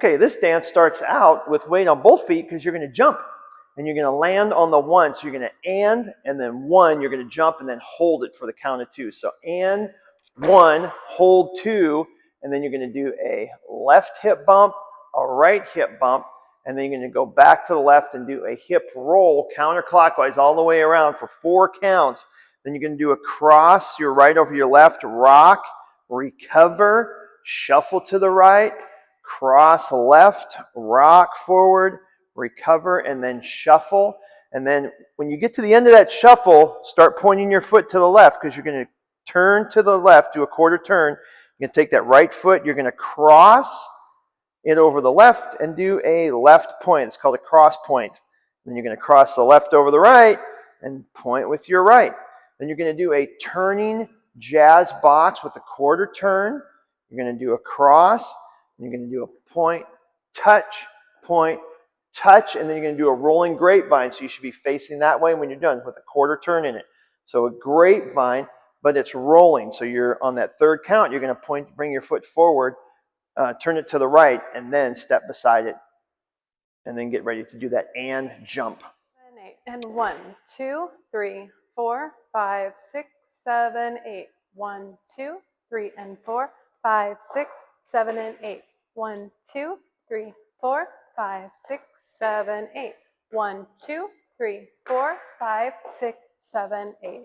Okay, this dance starts out with weight on both feet because you're going to jump. And you're going to land on the one. So you're going to and then one. You're going to jump and then hold it for the count of two. So and one, hold two, and then you're going to do a left hip bump, a right hip bump, and then you're going to go back to the left and do a hip roll counterclockwise all the way around for 4 counts. Then you're going to do a cross, your right over your left, rock, recover, shuffle to the right, cross left, rock forward, recover, and then shuffle. And then when you get to the end of that shuffle, start pointing your foot to the left because you're going to turn to the left, do a quarter turn. You're going to take that right foot, you're going to cross it over the left and do a left point. It's called a cross point. Then you're going to cross the left over the right and point with your right. Then you're going to do a turning jazz box with a quarter turn. You're going to do a cross. You're going to do a point, touch, and then you're going to do a rolling grapevine. So you should be facing that way when you're done with a quarter turn in it. So a grapevine, but it's rolling. So you're on that third count, you're going to bring your foot forward, turn it to the right, and then step beside it. And then get ready to do that and jump. 7, 8. And 1, 2, 3, 4, 5, 6, 7, 8. 1, 2, 3, and 4, 5, 6, 7, and 8. 1, 2, 3, 4, 5, 6, 7, 8. 1, 2, 3, 4, 5, 6, 7, 8.